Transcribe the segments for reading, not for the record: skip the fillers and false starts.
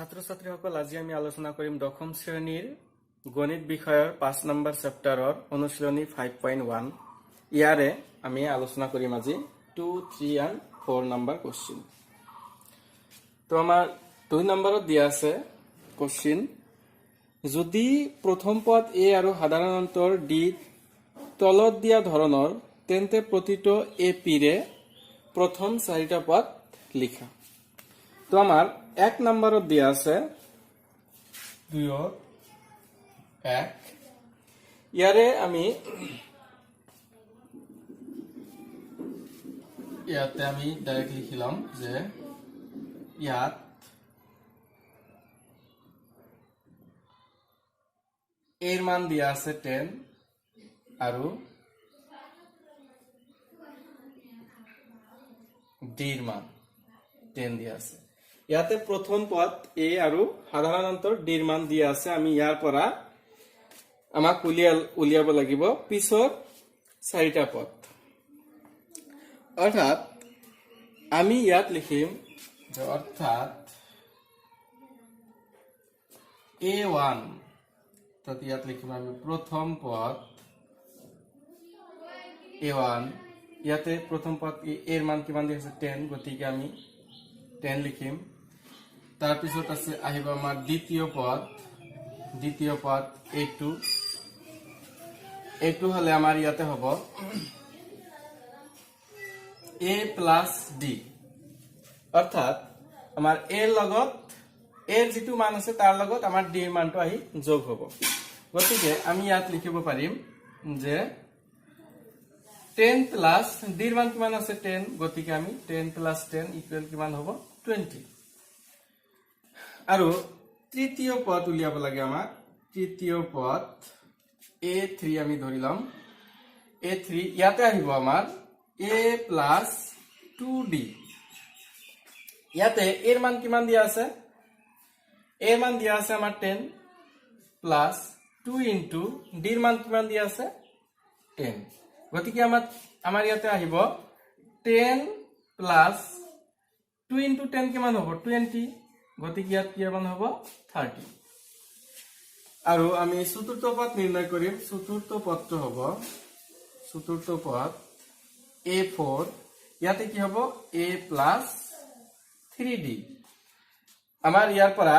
ছাত্ৰ ছাত্ৰীসকল আজি আমি আলোচনা কৰিম দশম শ্ৰেণীৰ গণিত বিষয়ৰ 5 নম্বৰ চেপ্টাৰৰ অনুশীলনী 5.1 ইয়াৰে আমি আলোচনা কৰিম আজি 2, 3 and 4 নম্বৰ কোশ্চেন। তো আমাৰ 2 নম্বৰত দিয়া আছে কোশ্চেন, যদি প্ৰথম পদ a আৰু সাধাৰণ অন্তৰ d তলত দিয়া ধৰণৰ তেন্তে প্ৰতিটো ap ৰে প্ৰথম 4টা পদ লিখা। তো আমাৰ 1 নম্বৰত দিয়া আছে 2 1 ইয়াৰে আমি ডাইৰেক্ট লিখিলাম যে ইয়াত এৰ মান দিয়া আছে 10 আৰু d এৰ মান 10 দিয়া আছে। ইয়াতে প্ৰথম পদ a আৰু সাধাৰণ অন্তৰ d এৰ মান দিয়া আছে। আমি ইয়াৰ পৰা আমাক উলিয়াব লাগিব পিছৰ 4টা পদ। অৰ্থাৎ আমি ইয়াত লিখিম যে অর্থাৎ a1 তো ইয়াত লিখিম আমি প্রথম পদ a1 ইয়াতে প্রথম পদ এর মান কিমান দিয়া আছে 10 গতিকে আমি 10 লিখিম। তার পিছত আছে আহিব আমাৰ দ্বিতীয় পদ a2 হলে আমাৰ ইয়াতে হ'ব a plus d অৰ্থাৎ আমাৰ a লগত এৰ যেটো মান আছে তাৰ লগত আমাৰ d এৰ মানটো আহি যোগ হ'ব। গতিকে আমি ইয়াত লিখিব পাৰিম যে 10 plus d এর মান কিমান আছে 10 গতিকে আমি 10 plus 10 ইকুয়াল কিমান হ'ব 20। আৰু তৃতীয় পদ উলিয়াব লাগে আমাক। তৃতীয় পদ a3 আমি ধৰিলাম a3 ইয়াতে আহিব আমাৰ a plus 2d ইয়াতে এৰ মান কিমান দিয়া আছে এৰ মান দিয়া আছে আমাৰ 10 plus 2 into d এৰ মান কিমান দিয়া আছে 10 গতিকে আমাৰ ইয়াতে আহিব 10 plus 2 into 10 কিমান হ'ব 20 গতিকে ইয়াত কি মান হ'ব 30। আৰু আমি চতুৰ্থ পদ নিৰ্ণয় কৰিম। চতুৰ্থ পদটো হ'ব চতুৰ্থ পদ a4 ইয়াতে কি হ'ব a plus 3d আমাৰ ইয়াৰ পৰা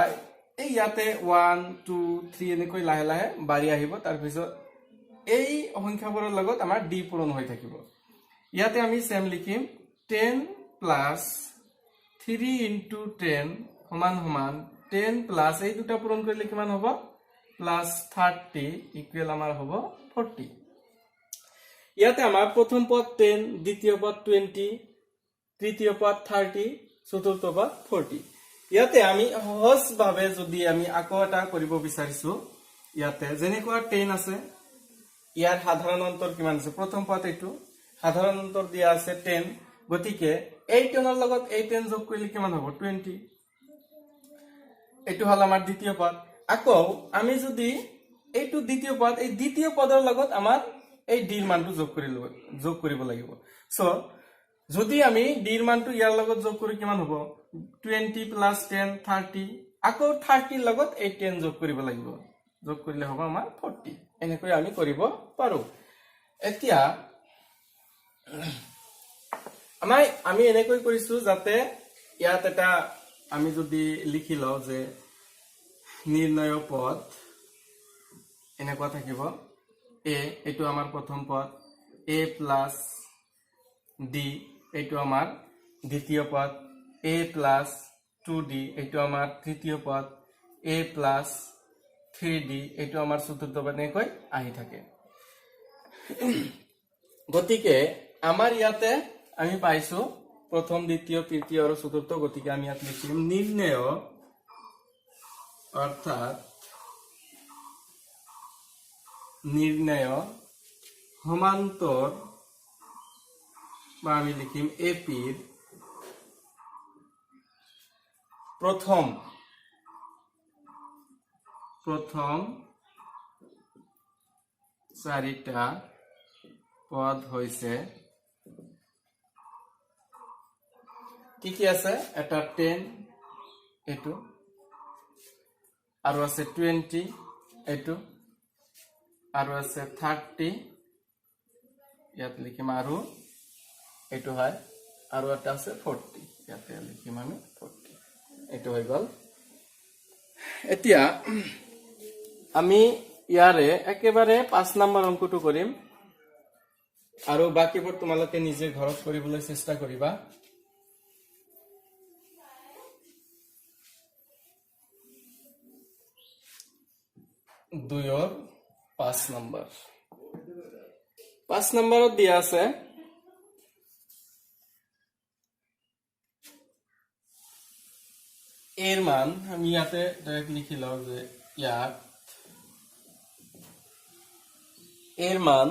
এই ইয়াতে 1 2 3 এনেকৈ লাহে লাহে বাঢ়ি আহিব। তাৰ পিছত এই সংখ্যাবোৰৰ লগত আমাৰ d পূৰণ হৈ থাকিব। ইয়াতে আমি সেম লিখিম 10 plus 3 into 10 সমান সমান 10 plus এই দুটা পূৰণ কৰিলে কিমান হ'ব plus 30 ইকুয়াল আমাৰ হ'ব 40। ইয়াতে আমাৰ প্ৰথম পদ 10 দ্বিতীয় পদ 20 তৃতীয় পদ 30 চতুৰ্থ পদ 40। ইয়াতে আমি সহজভাৱে যদি আমি আকৌ এটা কৰিব বিচাৰিছো ইয়াতে যেনেকুৱা 10 আছে ইয়াৰ সাধাৰণ অন্তৰ কিমান আছে প্ৰথম পদ এইটো সাধাৰণ অন্তৰ দিয়া আছে 10 গতিকে এই 10 ৰ লগত এই 10 যোগ কৰিলে কিমান হ'ব 20 এইটো হল আমাৰ দ্বিতীয় পদ। আকৌ আমি যদি এইটো দ্বিতীয় পদ এই দ্বিতীয় পদৰ লগত আমাৰ এই d এৰ মানটো যোগ কৰিব লাগিব। সো যদি আমি d এৰ মানটো ইয়াৰ লগত যোগ কৰি কিমান হ'ব 20 plus 10 30 আকৌ 30 ৰ লগত এই 10 যোগ কৰিব লাগিব। যোগ কৰিলে হ'ব আমাৰ 40 এনেকৈ আমি কৰিব পাৰো। এতিয়া আমি এনেকৈ কৰিছো যাতে ইয়াত এটা আমি যদি লিখি লও যে নিৰ্ণয় পদ এনেকুৱা থাকিব a এইটো আমাৰ প্ৰথম পদ a plus d এইটো আমাৰ দ্বিতীয় পদ a plus 2d এইটো আমাৰ তৃতীয় পদ a plus 3d এইটো আমাৰ চতুৰ্থ পদ এনেকৈ আহি থাকে। গতিকে আমাৰ ইয়াতে আমি পাইছো প্ৰথম দ্বিতীয় তৃতীয় আৰু চতুৰ্থ। গতিকে আমি ইয়াত লিখিম নির্ণয় অর্থাৎ নির্ণয় সমান্তর বা আমি লিখিম এপির প্রথম 4টা পদ হইছে কি কি আছে এটা 10 এটো আৰু আছে 20 এইটো আৰু আছে 30 ইয়াত লিখিম আৰু এইটো হয় আৰু এটা আছে 40 ইয়াতে লিখিম আমি 40 এইটো হৈ গল এতিয়া আমি ইয়াৰে একেবাৰে 5 নম্বৰ অংকটো কৰিম আৰু বাকিবোৰ তোমালোকে নিজে ঘৰত কৰিবলৈ চেষ্টা কৰিবা 2 और 5 नंबर 5 नंबरত দিয়া আছে এর মান আমি ইয়াতে ডাইরেক্ট লিখি লও যে ইয়াত এর মান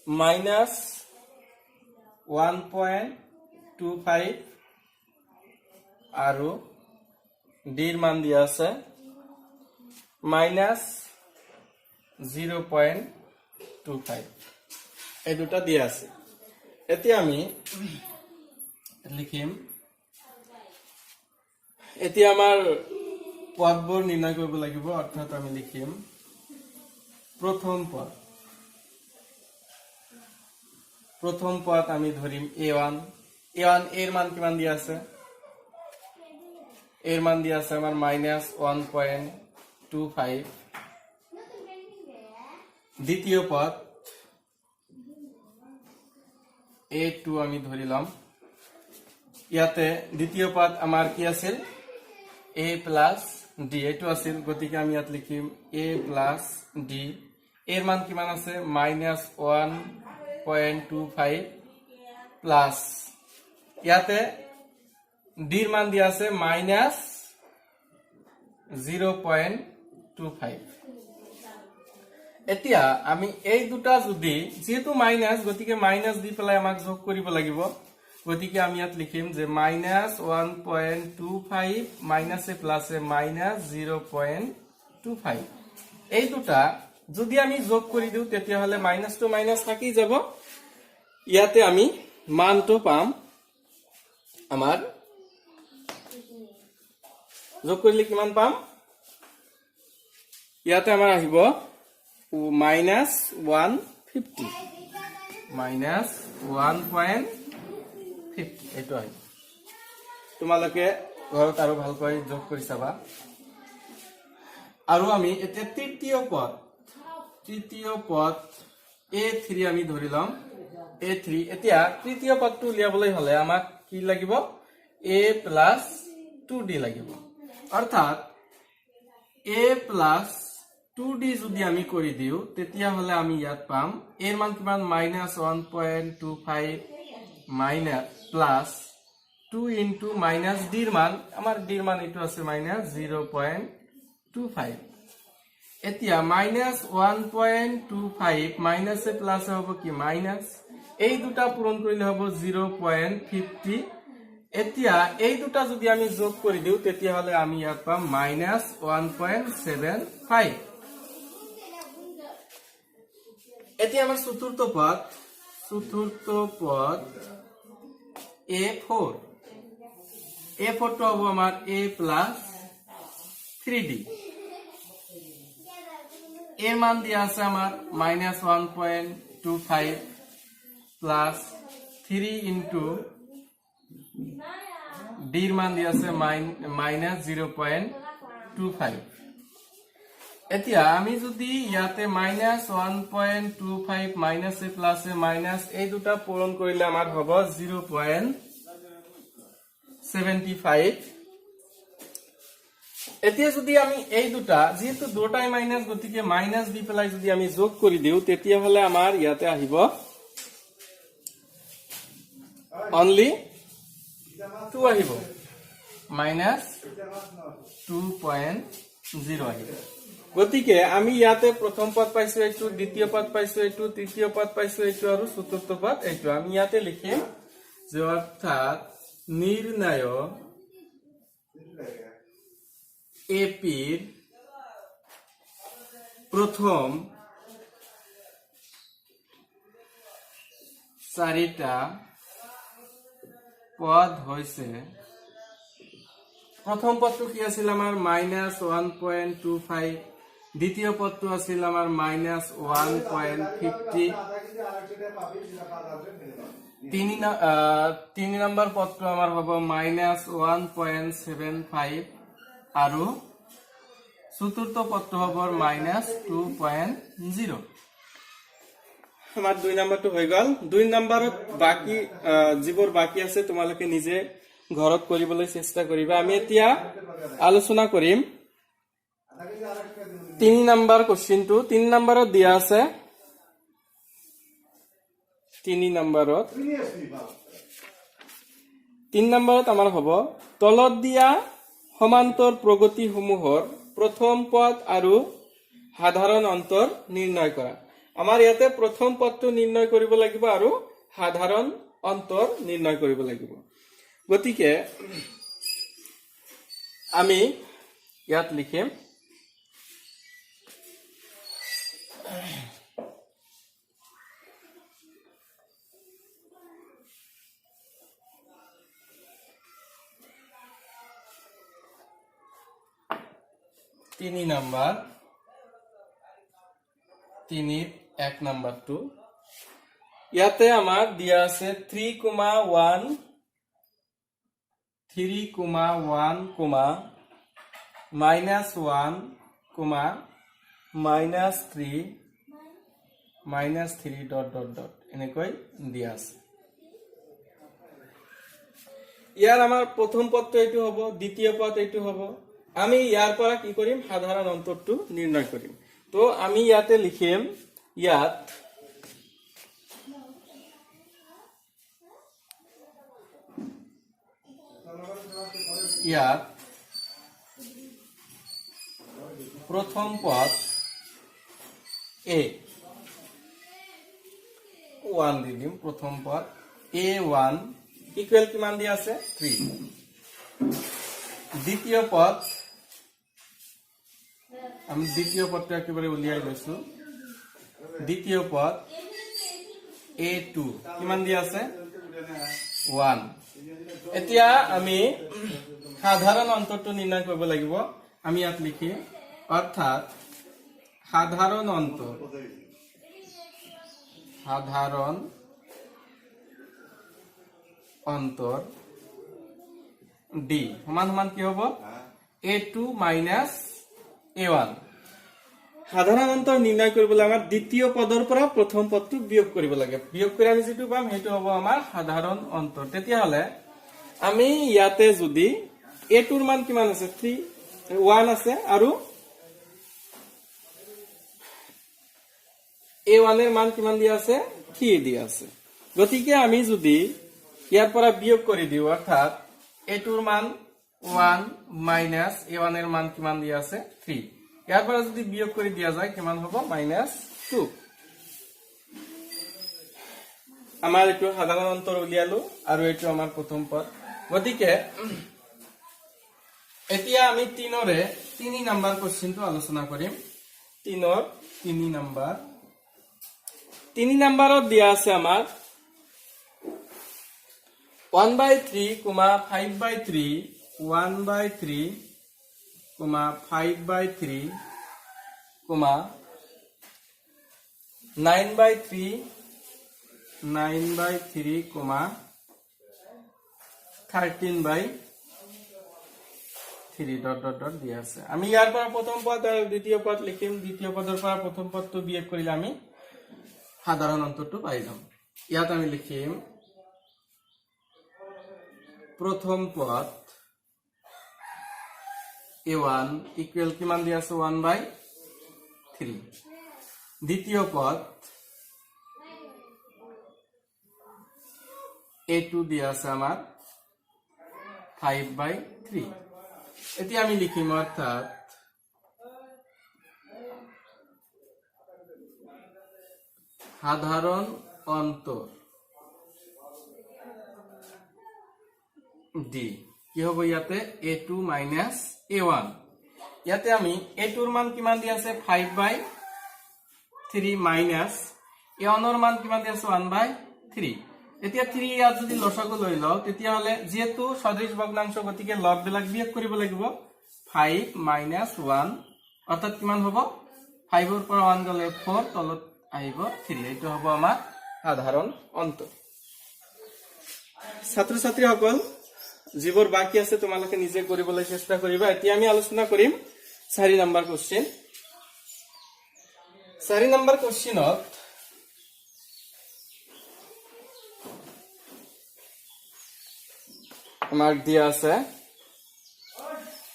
-1.25 আৰু ডির মান দিয়া আছে -0.25 এই দুটা দিয়া আছে এতিয়া আমি লিখিম এতিয়া আমাৰ পদবোৰ নিৰ্ণয় কৰিব লাগিব অৰ্থাৎ আমি লিখিম প্ৰথম পদ আমি ধৰিম a1 এৰ মান কিমান দিয়া আছে এৰ মান দিয়া আছে আমাৰ -1.25 দ্বিতীয় পদ a2 আমি ধৰিলাম ইয়াতে দ্বিতীয় পদ আমাৰ কি আছিল a plus d এটো আছিল গতিকে আমি ইয়াত লিখিম a plus d এর মান কিমান আছে -1.25 প্লাস ইয়াতে d এর মান দিয়া আছে -0.25 এতিয়া আমি এই দুটা যদি যেহেতু মাইনাস গতিকে মাইনাস দি পেলাই আমাক যোগ কৰিব লাগিব গতিকে আমি ইয়াত লিখিম যে -1.25 মাইনাস এ প্লাস এ -0.25 এই দুটা যদি আমি যোগ কৰি দিও তেতিয়া হলে মাইনাস টু মাইনাস থাকি যাব ইয়াতে আমি মানটো পাম আমাৰ যোগ কৰিলে কিমান পাম ইয়াতে আমাৰ আহিব -150 -1.50 এইটো হয় তোমালোকে ঘৰত আৰু ভালকৈ যোগ কৰি চাবা আৰু আমি এতিয়া তৃতীয় পদ a3 আমি ধৰিলাম a3 এতিয়া তৃতীয় পদটো উলিয়াবলৈ হলে আমাক কি লাগিব a plus 2d লাগিব অৰ্থাৎ a plus 2d যদি আমি কৰি দিও তেতিয়া হলে আমি ইয়াত পাম এর মান কিমান -1.25 minus plus 2 into minus d এর মান আমার d এর মান এটো আছে -0.25 এতিয়া -1.25 মাইনাস এ প্লাস হবে কি মাইনাস এই দুটা পূরণ কৰিলে হ'ব 0.50 এতিয়া এই দুটা যদি আমি যোগ কৰি দিও তেতিয়া হলে আমি ইয়াত পাম -1.75 এতিয়া আমাৰ চতুৰ্থ পদ a4 টো হ'ব আমাৰ a plus 3d এর মান দিয়া আছে আমার -1.25 plus 3 into d এর মান দিয়া আছে -0.25 এতিয়া আমি যদি ইয়াতে -1.25 মাইনাস এ প্লাস এ মাইনাস এই দুটা পূরণ কৰিলে আমাৰ হ'ব 0.75 এতিয়া যদি আমি এই দুটা যেহেতু দুটাই মাইনাস গতিকে মাইনাস দি পেলাই যদি আমি যোগ কৰি দিও তেতিয়া হলে আমাৰ ইয়াতে আহিব only 2 আহিব -2.0 আহিব গতিকে আমি ইয়াতে প্রথম পদ পাইছো এইটো দ্বিতীয় পদ পাইছো এইটো তৃতীয় পদ পাইছো এইটো আৰু চতুৰ্থ পদ এইটো আমি ইয়াতে লিখিম যে অৰ্থাৎ নিৰ্ণয় এপিৰ প্ৰথম চাৰিটা পদ হইছে প্ৰথম পদটো কি আছিল আমাৰ -1.25, দ্বিতীয় পদটো আছিল আমাৰ -1.50, তিনি নম্বৰ পদটো আমাৰ হ'ব -1.75 আৰু চতুৰ্থ পদটো হ'ব -2.0। আমাৰ 2 নম্বৰটো হৈ গ'ল। 2 নম্বৰত বাকি যিবোৰ বাকি আছে তোমালোকে নিজে ঘৰত কৰিবলৈ চেষ্টা কৰিবা। আমি এতিয়া আলোচনা কৰিম 3 নম্বৰ কোশ্চেনটো। 3 নম্বৰত দিয়া আছে 3 নম্বৰত আমাৰ হ'ব তলত দিয়া সমান্তৰ প্ৰগতিসমূহৰ প্ৰথম পদ আৰু সাধাৰণ অন্তৰ নিৰ্ণয় কৰা। আমাৰ ইয়াতে প্ৰথম পদটো নিৰ্ণয় কৰিব লাগিব আৰু সাধাৰণ অন্তৰ নিৰ্ণয় কৰিব লাগিব। গতিকে আমি ইয়াত লিখিম তিনি নম্বৰ, 1 নম্বৰটো ইয়াতে আমাৰ দিয়া আছে 3,1, 3,1, -1, -3, -3 ... এনেকৈ দিয়া আছে। ইয়াৰ আমাৰ প্ৰথম পদটো এইটো হ'ব, দ্বিতীয় পদ এইটো হ'ব। আমি ইয়াৰ পৰা কি কৰিম, সাধাৰণ অন্তৰটো নিৰ্ণয় কৰিম। তো আমি ইয়াতে লিখিম ইয়াত প্রথম পদ a 1 দি দিম। প্রথম পদ a1 ইকুয়াল কিমান দিয়া আছে 3। দ্বিতীয় পদ আমি দ্বিতীয় পদটো একেবারে উলিয়াই লৈছো। দ্বিতীয় পদ a2 কিমান দিয়া আছে 1। এতিয়া আমি সাধারণ অন্তরটো নির্ণয় কৰিব লাগিব। আমি ইয়াত লিখি অর্থাৎ সাধারণ অন্তর d সমান সমান কি হ'ব a2 মাইনাস a1। সাধারণ অন্তর নির্ণয় কৰিবলৈ আমাৰ দ্বিতীয় পদৰ পৰা প্ৰথম পদটো বিয়োগ কৰিব লাগে। বিয়োগ কৰি আমি যেটো পাম হেতু হ'ব আমাৰ সাধাৰণ অন্তৰ। তেতিয়া হলে আমি ইয়াতে যদি a2 ৰ মান কিমান আছে 1 আছে আৰু a1 এর মান কিমান দিয়া আছে 3 দিয়া আছে। গতিকে আমি যদি ইয়াৰ পৰা বিয়োগ কৰি দিও অৰ্থাৎ a2 ৰ মান 1 মাইনাস a1 এৰ মান কিমান দিয়া আছে 3, ইয়াৰ পৰা যদি বিয়োগ কৰি দিয়া যায় কিমান হ'ব -2। আমাৰ এটো সাধাৰণ অন্তৰ উলিয়ালো আৰু এটো আমাৰ প্ৰথম পদ। গতিকে এতিয়া আমি 3 নম্বৰ কোশ্চেনটো আলোচনা কৰিম। 3 নম্বৰ 3 নম্বৰত দিয়া আছে আমাৰ 1/3, 5/3, 1/3, 5/3, 9/3, 9/3, 13/3 দিয়া আছে। আমি ইয়াৰ পৰা প্ৰথম পদ আৰু দ্বিতীয় পদ লিখিম। দ্বিতীয় পদৰ পৰা প্ৰথম পদটো বিয়োগ কৰিলে আমি সাধারণ অন্তরটো পাই যাম। ইয়াত আমি লিখিম প্রথম পদ a1 ইকুয়াল কিমান দিয়া আছে 1/3। দ্বিতীয় পদ a2 দিয়া আছে আমাৰ 5/3। এতিয়া আমি লিখিম অর্থাৎ সাধারণ অন্তর d কি হ'ব ইয়াতে a2 মাইনাস a1। ইয়াতে আমি a2 ৰ মান কিমান দি আছে 5/3 মাইনাস a1 ৰ মান কিমান দি আছে 1/3। এতিয়া 3 ইয়াত যদি লসাগু লৈ লও তেতিয়া হলে যেহেতু সদৃশ ভগ্নাংশ গতিকে লব বিলাক বিয়োগ কৰিব লাগিব 5 - 1 অৰ্থাৎ কিমান হ'ব 5 ৰ পৰা 1 গলে 4 তলত আহিব 3 এইটো হ'ব আমাৰ সাধাৰণ অন্তৰ ছাত্ৰ ছাত্ৰী সকল যিবোৰ বাকি আছে তোমালোকে নিজে কৰিবলৈ চেষ্টা কৰিবা এতিয়া আমি আলোচনা কৰিম 4 নম্বৰ কোশ্চেন 4 নম্বৰ কোশ্চেনত আমাৰ দিয়া আছে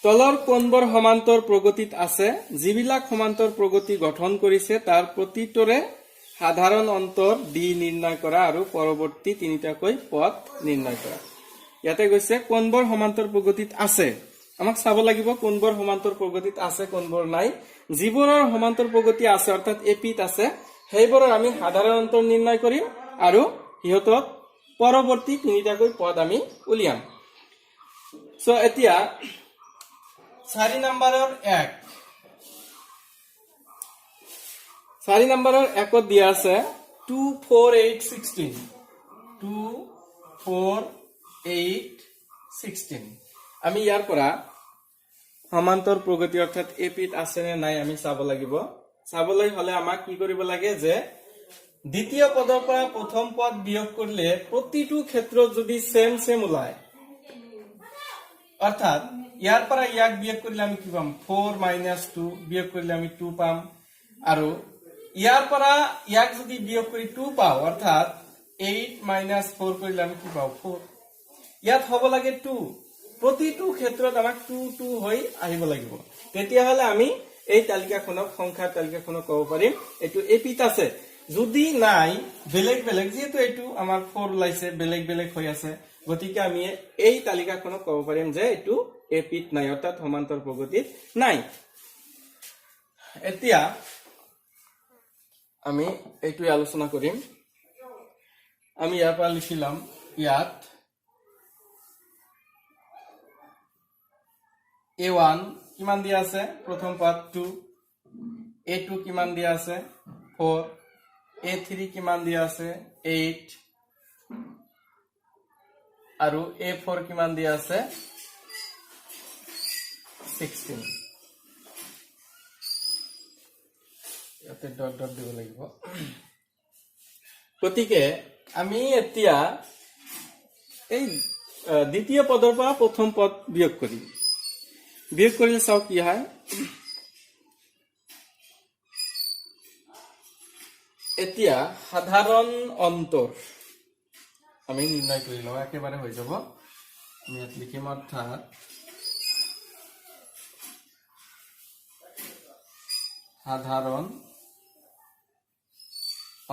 তলৰ কোণবোৰ সমান্তৰ প্ৰগতিত আছে যিবিলাক সমান্তৰ প্ৰগতি গঠন কৰিছে তাৰ প্ৰতিটোৰে সাধাৰণ অন্তৰ ডি নিৰ্ণয় কৰা আৰু পৰৱৰ্তী তিনিটাকৈ পথ নিৰ্ণয় কৰা ইয়াতে গৈছে কোণবোৰ সমান্তৰ প্ৰগতিত আছে আমাক চাব লাগিব কোণবোৰ সমান্তৰ প্ৰগতিত আছে কোণবোৰ নাই যিবোৰৰ সমান্তৰ প্ৰগতি আছে অৰ্থাৎ এপিত আছে সেইবোৰৰ আমি সাধাৰণ অন্তৰ নিৰ্ণয় কৰিম আৰু ইহতক পৰৱৰ্তী তিনিটাকৈ পথ আমি উলিয়াম সো এতিয়া 4 নম্বৰৰ 1 4 নম্বৰৰ 1ত দিয়া আছে 2 4 8 16 2 4 8 16 আমি ইয়াৰ পৰা সমান্তৰ প্ৰগতি অৰ্থাৎ এপিত আছে নে নাই আমি চাব লাগিব চাবলৈ হলে আমাক কি কৰিব লাগে যে দ্বিতীয় পদৰ পৰা প্ৰথম পদ বিয়োগ কৰিলে প্ৰতিটো ক্ষেত্ৰত যদি সেম ওলায় অৰ্থাৎ ইয়াৰ পৰা ইয়াক বিয়োগ কৰিলে আমি কি পাম 4 - 2 বিয়োগ কৰিলে আমি 2 পাম আৰু ইয়াৰ পৰা ইয়াক যদি বিয়োগ কৰি 2 পাও অৰ্থাৎ 8 - 4 কৰিলে আমি কি পাও 4 ইয়াত হ'ব লাগে 2 প্ৰতিটো ক্ষেত্ৰত আমাক 2 হৈ আহিব লাগিব তেতিয়া হলে আমি এই তালিকাখনক সংখ্যাৰ তালিকাখনক ক'ব পাৰিম এটো এপিত আছে যদি নাই বেলেগ যেহেতু এটো আমাৰ 4 ওলাইছে বেলেগ হৈ আছে গতিকে আমি এই তালিকাখনক ক'ব পাৰিম যে এটো এপিত নাই অৰ্থাৎ সমান্তৰ প্ৰগতিত নাই এতিয়া আমি এইটো আলোচনা কৰিম আমি ইয়াৰ পৰা লিখিলাম ইয়াত A1 কিমান দিয়া আছে প্ৰথম পদ 2 A2 কিমান দিয়া আছে 4 A3 কিমান দিয়া আছে 8 আৰু A4 কিমান দিয়া আছে 16 ইয়াতে ডট দিব লাগিব গতিকে আমি এতিয়া এই দ্বিতীয় পদৰ পৰা প্ৰথম পদ বিয়োগ কৰিম বিয়োগ কৰিলে চাও কি হয় এতিয়া সাধাৰণ অন্তৰ আমি নিৰ্ণয় কৰি লওঁ একেবাৰে হৈ যাব আমি ইয়াত লিখিম অৰ্থাৎ সাধাৰণ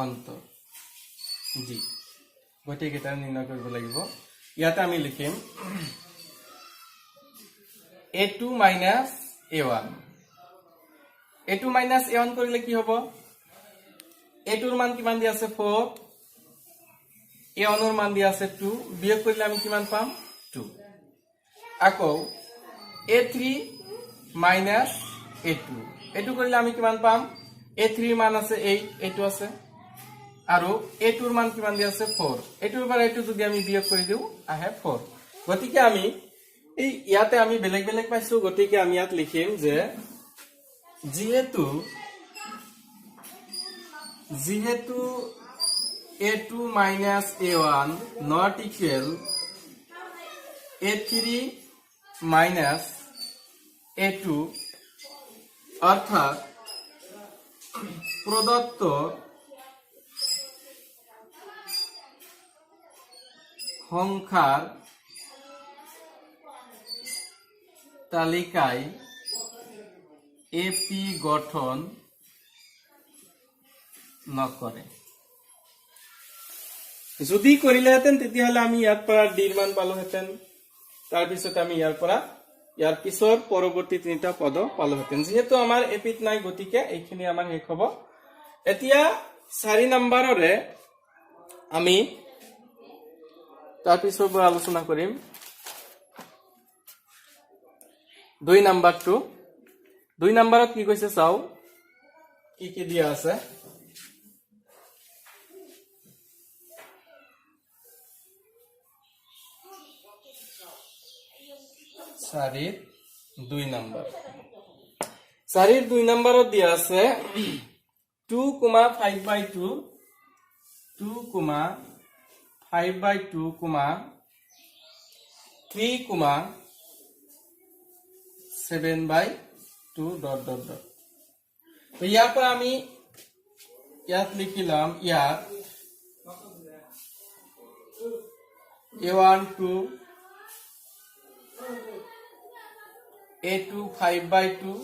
অন্তৰ জি গোটেইকেইটা নিৰ্ণয় কৰিব লাগিব ইয়াতে আমি লিখিম A2 - A1 A2 - A1 কৰিলে কি হ'ব A2 ৰ মান কিমান দিয়া আছে 4 A1 ৰ মান দিয়া আছে 2 বিয়োগ কৰিলে আমি কিমান পাম 2 আকৌ A3 - A2 এটো কৰিলে আমি কিমান পাম A3 ৰ মান আছে 8 এটো আছে আৰু A2 ৰ মান কিমান দিয়া আছে 4 এটোৰ পৰা এটো যদি আমি বিয়োগ কৰি দিও আহে 4 গতিকে আমি এই ইয়াতে আমি বেলেগ পাইছো গতিকে আমি ইয়াত লিখিম যে যেহেতু A2 - A1 not equal A3 - A2 অর্থাৎ প্রদত্ত সংখ্যার তালিকায় এপি গঠন নকৰে যদি কৰিলেহেঁতেন তেতিয়াহলে আমি ইয়াৰ পৰা ডিৰ মান পালোহেঁতেন তাৰপিছত আমি ইয়াৰ পিছৰ পৰৱৰ্তী তিনিটা পদ পালোহেঁতেন যেহেতু আমাৰ এপিত নাই গতিকে এইখিনি আমাৰ শেষ হ'ব এতিয়া 4 নম্বৰৰে আমি তাৰপিছৰ পৰা আলোচনা কৰিম 2 নম্বৰটো 2 নম্বৰত কি কৈছে চাও কি দিয়া আছে 4 2 নম্বৰ 4 2 নম্বৰত দিয়া আছে 2,5/2 2,5/2, 3,7/2 ডট ডট ডট। তো ইয়াৰ পৰা আমি ইয়াত লিখিলাম ইয়াত A1 2 A2 5/2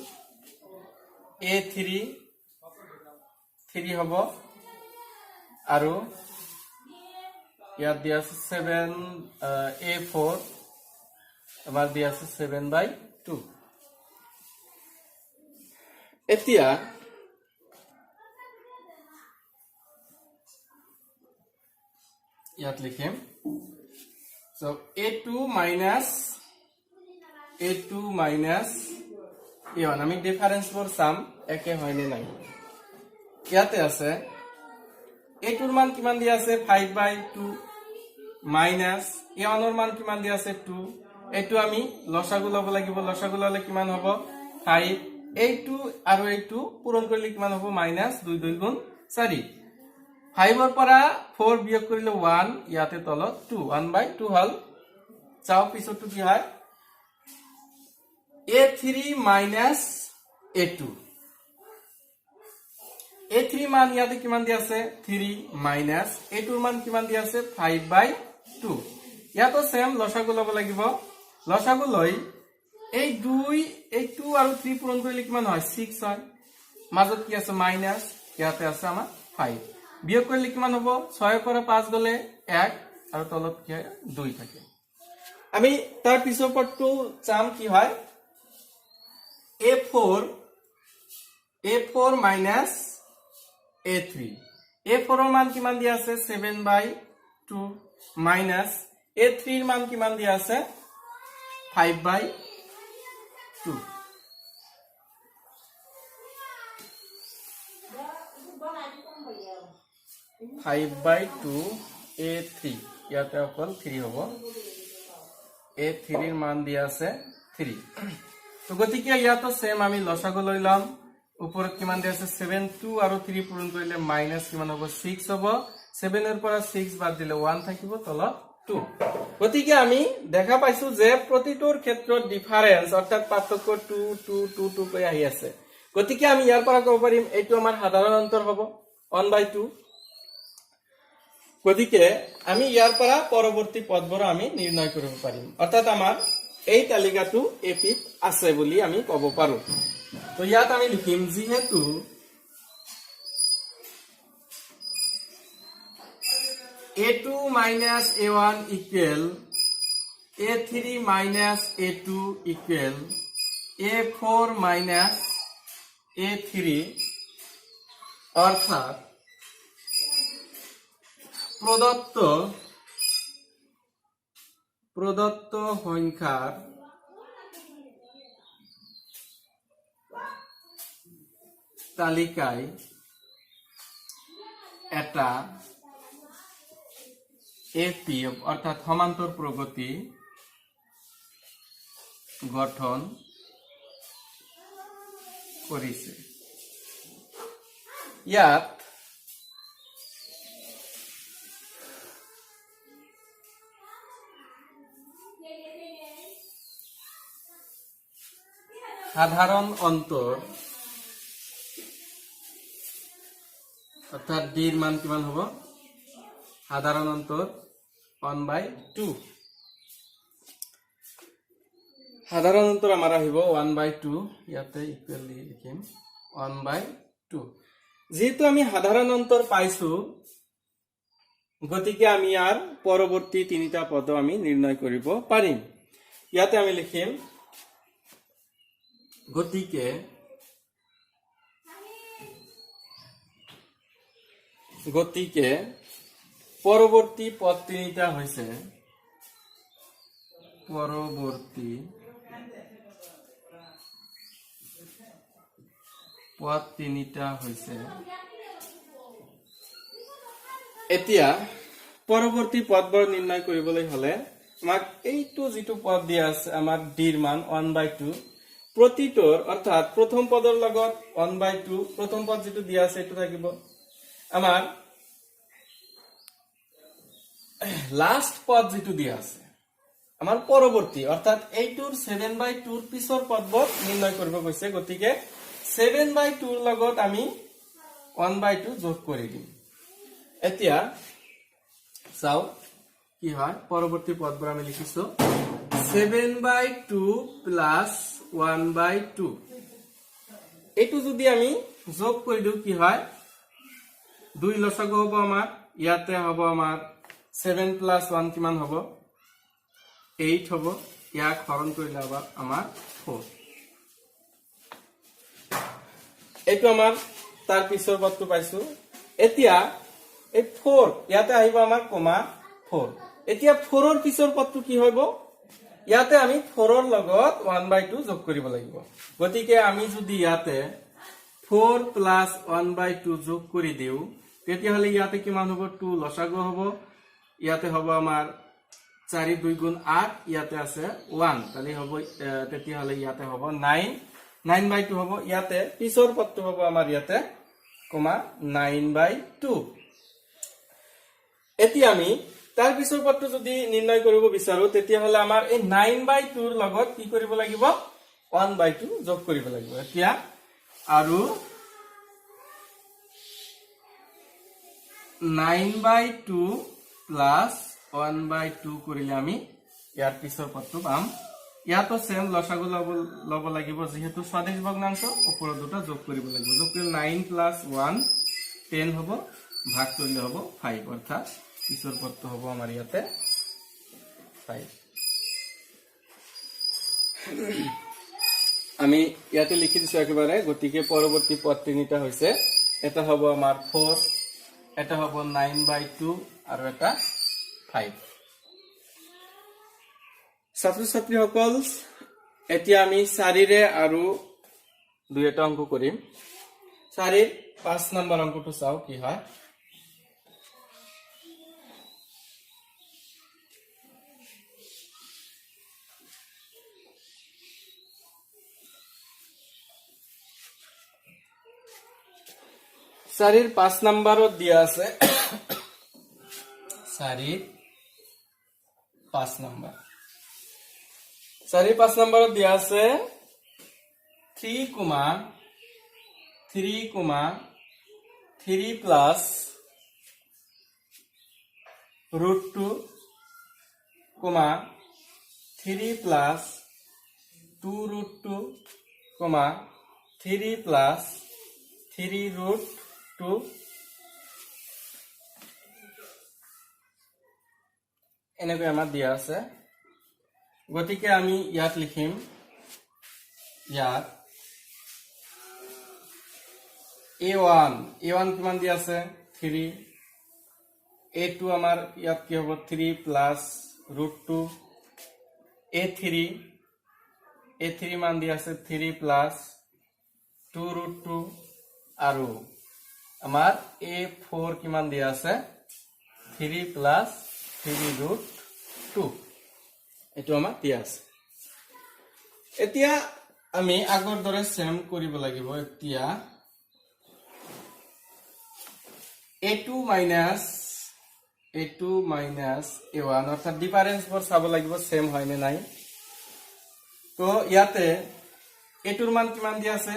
A3 3 হ'ব আৰু ইয়াত দিয়া আছে 7 A4 আমাৰ দিয়া আছে 7/2। এতিয়া ইয়াত লিখিম so A2 minus A1 আমি ডিফারেন্স বোৰ চাম একে হয় নে নাই। ইয়াতে আছে A2 ৰ মান কিমান দিয়া আছে 5/2 মাইনাস A1 ৰ মান কিমান দিয়া আছে 2। এইটো আমি লসাগু লব লাগিব, লসাগু ললে কিমান হ'ব 5। A2 আৰু A2 পূৰণ কৰিলে কিমান হ'ব মাইনাস 2 2 গুণ 4। 5 ৰ পৰা 4 বিয়োগ কৰিলে 1, ইয়াতে তলত 2 1/2 হল। চাও পিছতো কি হয় A3 minus A2 A3 মান ইয়াতে কিমান দিয়া আছে 3 মাইনাস A2 ৰ মান কিমান দিয়া আছে 5/2। ইয়াতো সেম লসাগু লব লাগিব, লসাগু লৈ এই 2 আৰু 3 পূৰণ কৰিলে কিমান হয় 6 হয়। মাজত কি আছে মাইনাস, ইয়াতে আছে আমাৰ 5। বিয়োগ কৰিলে কিমান হ'ব 6 পৰা 5 গলে 1 আৰু তলত কি হয় 2 থাকে। আমি তাৰ পিছৰ পটটো চাম কি হয় A4 minus A3 A4 ৰ মান কিমান দিয়া আছে 7/2 মাইনাস A3 ৰ মান কিমান দিয়া আছে 5/2। A3 ইয়াতে অকল 3 হ'ব, A3 ৰ মান দিয়া আছে 3। তো গতিকে ইয়াতো সেম আমি লসাগু লৈ লম, ওপৰত কিমান দিয়া আছে 7 2 আৰু 3 পূৰণ কৰিলে মাইনাস কিমান হ'ব 6 হ'ব। 7 ৰ পৰা 6 বাদ দিলে 1 থাকিব, তলত 2। গতিকে আমি দেখা পাইছো যে প্ৰতিটোৰ ক্ষেত্ৰত ডিফাৰেন্স অৰ্থাৎ পাৰ্থক্য 2 2 2 2 কৈ আহি আছে। গতিকে আমি ইয়াৰ পৰা ক'ব পাৰিম এইটো আমাৰ সাধাৰণ অন্তৰ হ'ব 1/2। গতিকে আমি ইয়াৰ পৰা পৰৱৰ্তী পদবোৰ আমি নিৰ্ণয় কৰিব পাৰিম, অৰ্থাৎ আমাৰ এই তালিকাটো এপিত আছে বুলি আমি ক'ব পাৰো। তো ইয়াত আমি লিখিম যিহেতু A2 minus A1 equal A3 minus A2 equal A4 minus A3 অর্থাৎ প্রদত্ত সংখ্যার তালিকায় এটা এপি অর্থাৎ সমান্তর প্রগতি গঠন কৰিছে। ইয়াত সাধাৰণ অন্তৰ অৰ্থাৎ ডিৰ মান কিমান হ'ব সাধাৰণ অন্তৰ 1/2। সাধাৰণ অন্তৰ আমাৰ আহিব 1/2, ইয়াতে ইকুৱেল লিখিম 1/2। যেহেতু আমি সাধাৰণ অন্তৰ পাইছো গতিকে আমি ইয়াৰ পৰৱৰ্তী তিনিটা পদ আমি নিৰ্ণয় কৰিব পাৰিম। ইয়াতে আমি লিখিম গতিকে পৰৱৰ্তী পদ তিনিটা হৈছে এতিয়া পৰৱৰ্তী পদবোৰ নিৰ্ণয় কৰিবলৈ হলে আমাক এইটো যেটো পদ দিয়া আছে আমাৰ ডিৰ মান 1/2 প্ৰতিটোৰ অৰ্থাৎ প্ৰথম পদৰ লগত 1/2 প্ৰথম পদ যেটো দিয়া আছে এটো থাকিব আমাৰ লাস্ট পদ যেটো দিয়া আছে আমাৰ পৰৱৰ্তী অৰ্থাৎ এইটোৰ 7/2 ৰ পিছৰ পদবোৰ নিৰ্ণয় কৰিব কৈছে গতিকে 7/2 ৰ লগত আমি 1/2 যোগ কৰি দিম এতিয়া চাও কি হয় পৰৱৰ্তী পদবোৰ আমি লিখিছো 7/2 প্লাস 1/2 এইটো যদি আমি যোগ কৰি দিও কি হয় দুই লসাগু হ'ব আমাৰ ইয়াতে হ'ব আমাৰ 7 plus 1 কিমান হ'ব 8 হ'ব ইয়াক হৰণ কৰিলে হ'ব আমাৰ 4 এইটো আমাৰ তাৰ পিছৰ পদটো পাইছো এতিয়া এই 4 ইয়াতে আহিব আমাৰ কমা 4 এতিয়া 4 ৰ পিছৰ পদটো কি হ'ব ইয়াতে আমি 4 ৰ লগত 1/2 যোগ কৰিব লাগিব গতিকে আমি যদি ইয়াতে 4 plus 1/2 যোগ কৰি দিও তেতিয়া হলে ইয়াতে কিমান হ'ব 2 লসাগু হ'ব ইয়াতে হ'ব আমাৰ 4 2 গুণ 8 ইয়াতে আছে 1 তালি হ'ব তেতিয়া হলে ইয়াতে হ'ব 9 9/2 হ'ব ইয়াতে পিছৰ পদটো হ'ব আমাৰ ইয়াতে কমা 9/2 এতিয়া আমি তাৰ পিছৰ পদটো যদি নিৰ্ণয় কৰিব বিচাৰো তেতিয়া হলে আমাৰ এই 9/2 ৰ লগত কি কৰিব লাগিব 1/2 যোগ কৰিব লাগিব এতিয়া আৰু 9/2 plus 1/2 কৰিলে আমি ইয়াৰ পিছৰ পদটো পাম ইয়াতো সেম লসাগু লব লাগিব যেহেতু স্বাদেশ ভগ্নাংশ ওপৰত দুটা যোগ কৰিব লাগিব যোগ কৰিলে 9 plus 1 10 হ'ব ভাগ কৰিলে হ'ব 5 অৰ্থাৎ পিছৰ পদটো হ'ব আমাৰ ইয়াতে 5 আমি ইয়াতে লিখি দিছো একেবাৰে গতিকে পৰৱৰ্তী পদ তিনিটা হৈছে এটা হ'ব আমাৰ 4 এটা হ'ব 9/2 আৰু এটা 5 ছাত্ৰ ছাত্ৰীসকল এতিয়া আমি 4 ৰে আৰু দুই এটা অংক কৰিম 4 ৰ 5 নম্বৰ অংকটো চাও কি হয় চাৰিৰ 5 নম্বৰত দিয়া আছে 4ৰ 5 নম্বৰ 4ৰ 5 নম্বৰত দিয়া আছে 3,3 plus √2 3 plus 2√2 3 plus 3√2 এনেকৈ আমাৰ দিয়া আছে গতিকে আমি ইয়াত লিখিম ইয়াত a1 কিমান দিয়া আছে 3 a2 আমাৰ ইয়াত কি হ'ব 3 plus √2 a3 মান দিয়া আছে 3 plus 2√2 আৰু আমাৰ a4 কিমান দিয়া আছে 3 plus 3√2 এটো আমাৰ দিয়া আছে এতিয়া আমি আগৰ দৰে সেম কৰিব লাগিব এতিয়া a2 minus a1 অৰ্থাৎ ডিফাৰেন্স বৰ চাব লাগিব সেম হয় নে নাই তো ইয়াতে a2 ৰ মান কিমান দিয়া আছে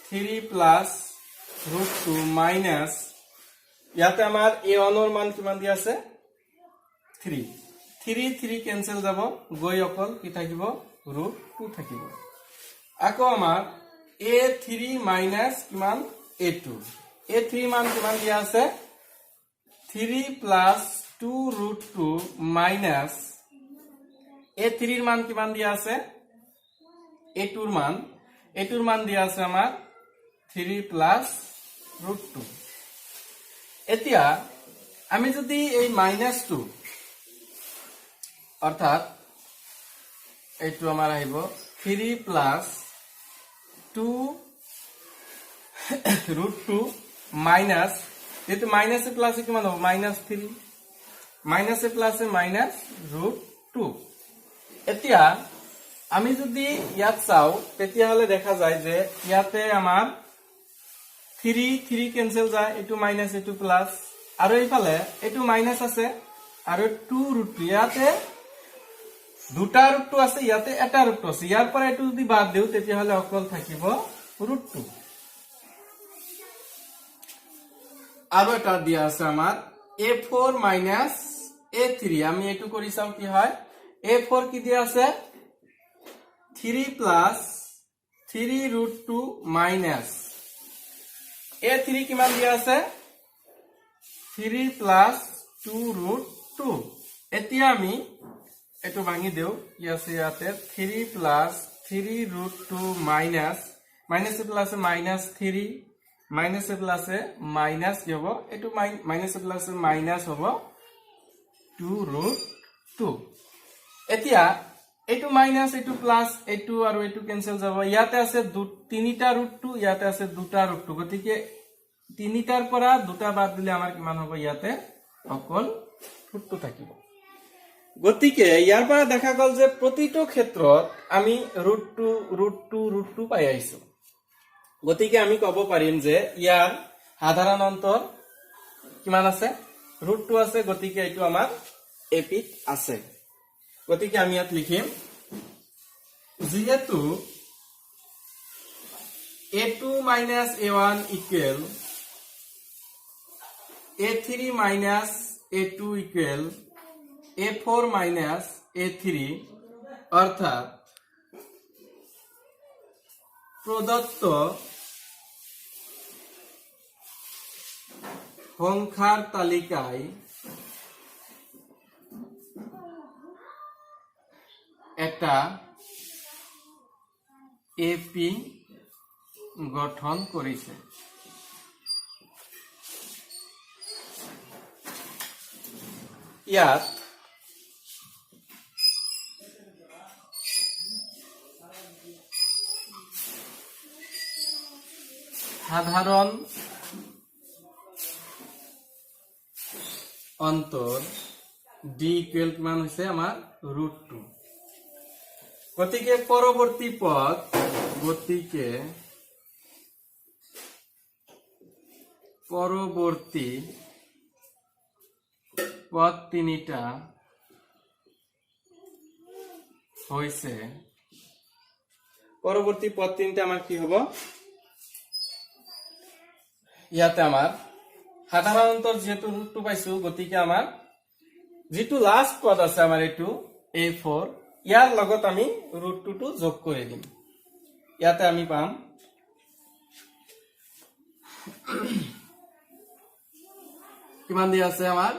3 plus √2 minus ইয়াতে আমাৰ a1 ৰ মান কিমান দিয়া আছে 3 কেনসেল যাব গৈ অকল কি থাকিব √2 থাকিব আকৌ আমাৰ a3 minus কিমান a2 a3 মান কিমান দিয়া আছে 3 plus 2√2 minus a3 ৰ মান কিমান দিয়া আছে a2 ৰ মান দিয়া আছে আমাৰ 3 plus √2 এতিয়া আমি যদি এই -2 অৰ্থাৎ এইটো আমাৰ আহিব 3 plus 2 √2 minus যেটো মাইনাস প্লাস কিমান হ'ব -3 মাইনাসে প্লাসে মাইনাস √2 এতিয়া আমি যদি ইয়াত চাও তেতিয়া হলে দেখা যায় যে ইয়াতে আমার 3 ক্যান্সেল যায় এটু মাইনাস এটু প্লাস আর এইফালে এটু মাইনাস আছে আর 2√2 ইয়াতে দুটা √2 আছে ইয়াতে এটা √2 আছে ইয়াৰ পৰা এটু যদি বাদ দেউ তেতিয়া হলে অকল থাকিব √2 আৰু এটা দিয়া আছে আমাৰ a4 মাইনাস a3 আমি এটু কৰি চাও কি হয় a4 কি দিয়া আছে 3 প্লাস 3√2 মাইনাস a3 কিমান দিয়া আছে 3 প্লাস 2√2 এতিয়া আমি এটু ভাঙি দেও ইয়াছে ইয়াতে 3 প্লাস 3√2 মাইনাস মাইনাসে প্লাসে মাইনাস 3 মাইনাসে প্লাসে মাইনাস কি হবে এটু মাইনাসে প্লাসে মাইনাস হবে 2√2 এতিয়া এটু মাইনাস এটু প্লাস এটু আর এটু ক্যান্সেল যাব ইয়াতে আছে তিনিটা √2 ইয়াতে আছে দুটা √2 গতিকে তিনিটাৰ পৰা দুটা বাদ দিলে আমাৰ কিমান হ'ব ইয়াতে অকল √2 থাকিব গতিকে ইয়াৰ পৰা দেখা গল যে প্ৰতিটো ক্ষেত্ৰত আমি √2 পাই আইছো গতিকে আমি কব পাৰিম যে ইয়াৰ সাধাৰণ অন্তৰ কিমান আছে √2 আছে গতিকে এটো আমাৰ এপিত আছে গতিকে আমি ইয়াত লিখিম যেহেতু a2 minus a1 equal a3 minus a2 equal a4 minus a3 অর্থাৎ প্রদত্ত সংখ্যার তালিকায় একটা এপি গঠন করেছে ইয়াত সাধারণ অন্তর ডি ইকুয়াল কিমান হৈছে আমাৰ √2 গতিকে পৰৱৰ্তী পদ তিনিটা হৈছে পৰৱৰ্তী পদ তিনিটা আমাৰ কি হ'ব ইয়াতে আমাৰ সাধাৰণ অন্তৰ যেহেতু √2 পাইছো গতিকে আমাৰ যেটো লাস্ট পদ আছে আমাৰ এটো a4 ইয়াৰ লগত আমি √2 টো যোগ কৰি দিম ইয়াতে আমি পাম কিমান দিয়া আছে আমাৰ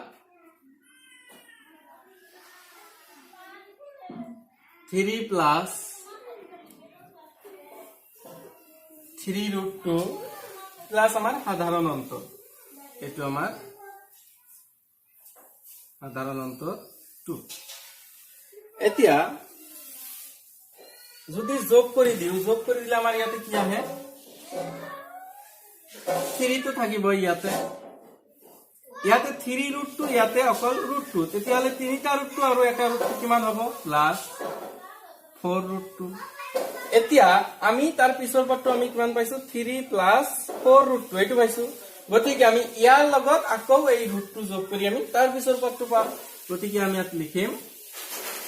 3 প্লাস 3√2 প্লাস আমাৰ সাধাৰণ অন্তৰ এটো আমাৰ সাধাৰণ অন্তৰ 2 এতিয়া যদি যোগ কৰি দিলে আমাৰ ইয়াতে কি আহে 3 তো থাকিব ইয়াতে 3√2 ইয়াতে অকল √2 তেতিয়া হলে তিনিটা √2 আৰু এটা √2 কিমান হ'ব প্লাস 4√2 এতিয়া আমি তাৰ পিছৰ পদটো আমি কিমান পাইছো 3 প্লাস 4√2 এটো পাইছো গতিকে আমি ইয়াৰ লগত আকৌ এই √2 যোগ কৰি আমি তাৰ পিছৰ পদটো পাম গতিকে আমি ইয়াত লিখিম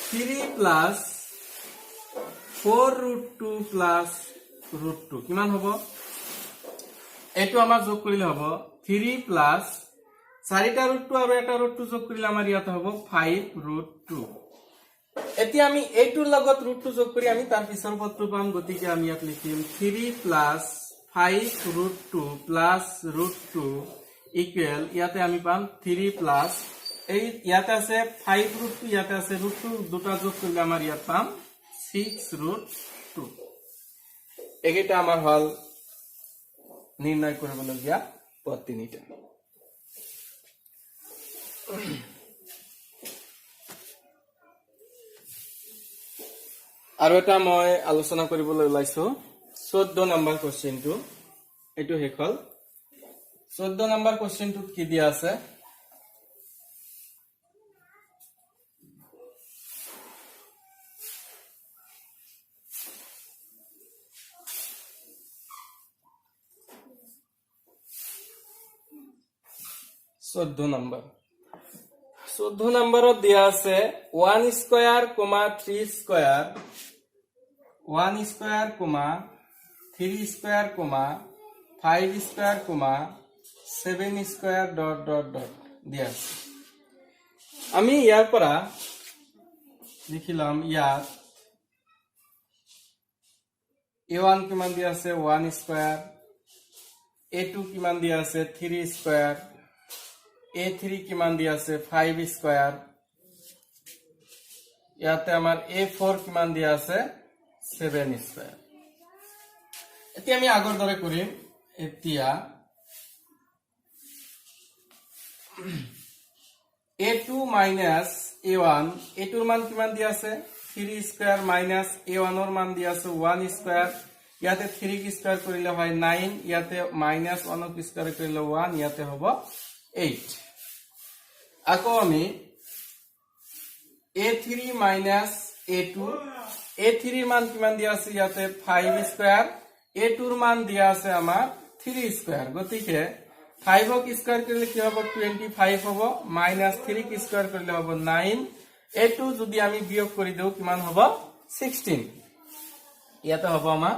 3 প্লাস 4√2 প্লাস √2 কিমান হ'ব এটো আমাৰ যোগ কৰিলে হ'ব 3 প্লাস 4টা √2 আৰু এটা √2 যোগ কৰিলে আমাৰ ইয়াত হ'ব 5√2 এতিয়া আমি এইটোৰ লগত √2 যোগ কৰি আমি তাৰ পিছৰ পদটো পাম গতিকে আমি ইয়াত লিখিম 3 প্লাস 5√2 প্লাস √2 ইকুয়াল ইয়াতে আমি পাম 3 প্লাস এই ইয়াতে আছে 5√2 ইয়াতে আছে √2 দুটা যোগ কৰিলে আমাৰ ইয়াত পাম 6√2 একেটা আমাৰ হল নিৰ্ণয় কৰিবলগীয়া পদ তিনিটা আৰু এটা মই আলোচনা কৰিবলৈ ওলাইছো 14 নম্বৰ কোৱেশ্চনটো এটো হেকল 14 নম্বৰ কোৱেশ্চনটো কি দিয়া আছে 14 নম্বৰ 14 নম্বৰত দিয়া আছে 1 square, 3 square, 1 square, 3 square, 5 square, 7 square dot dot dot দিয়া আছে। আমি ইয়াৰ পৰা লিখিলাম ইয়াত a1 কিমান দিয়া আছে 1 স্কয়াৰ, a2 কিমান দিয়া আছে 3 স্কয়াৰ, a3 কিমান দিয়া আছে 5 স্কয়াৰ, ইয়াতে আমাৰ a4 কিমান দিয়া আছে 7 স্কয়াৰ। এতিয়া আমি আগৰ দৰে কৰিম। এতিয়া a2 minus a1, a2 ৰ মান কিমান দিয়া আছে 3 স্কয়াৰ minus a1 ৰ মান দিয়া আছে 1 স্কয়াৰ, ইয়াতে 3 কি স্কয়াৰ কৰিলে হয় 9, ইয়াতে minus 1 কি স্কয়াৰ কৰিলে 1, ইয়াতে হ'ব 8। আকৌ আমি a3 minus a2, a3 ৰ মান কিমান দিয়া আছে ইয়াতে 5 স্কয়াৰ, a2 ৰ মান দিয়া আছে আমাৰ 3 স্কয়াৰ, গতিকে 5 ক স্কয়াৰ কৰিলে কি হ'ব 25 হ'ব, minus 3 কি স্কয়াৰ কৰিলে হ'ব 9, a2 যদি আমি বিয়োগ কৰি দিও কিমান হ'ব 16, ইয়াতে হ'ব আমাৰ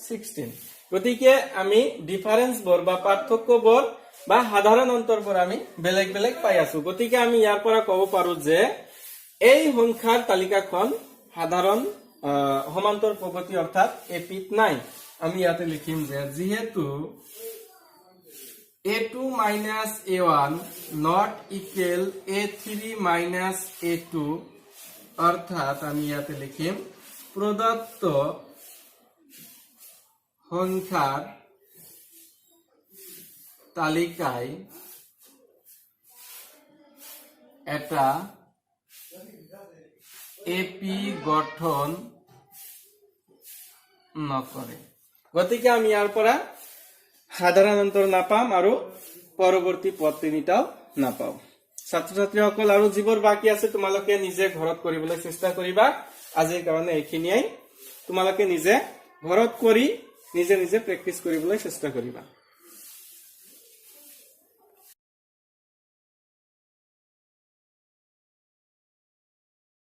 16। গতিকে আমি ডিফাৰেন্স বোৰ বা পাৰ্থক্যবোৰ বা সাধাৰণ অন্তৰবোৰ আমি বেলেগ বেলেগ পাই আছো। গতিকে আমি ইয়াৰ পৰা ক'ব পাৰো যে এই সংখ্যাৰ তালিকাখন সাধাৰণ সমান্তৰ প্ৰগতি অৰ্থাৎ এপিত নাই। আমি ইয়াতে লিখিম যে যেহেতু a2 minus a1 not equal a3 minus a2, অর্থাৎ আমি ইয়াতে লিখিম প্রদত্ত সংখ্যার তালিকায় এটা এপি গঠন নকৰে। গতিকে আমি ইয়াৰ পৰা সাধাৰণ অন্তৰ নাপাম আৰু পৰৱৰ্তী পদ তিনিটাও নাপাও। ছাত্ৰ ছাত্ৰীসকল আৰু যিবোৰ বাকি আছে তোমালোকে নিজে ঘৰত কৰিবলৈ চেষ্টা কৰিবা। আজিৰ কাৰণে এইখিনিয়ে, তোমালোকে নিজে ঘৰত কৰি নিজে নিজে প্ৰেক্টিচ কৰিবলৈ চেষ্টা কৰিবা।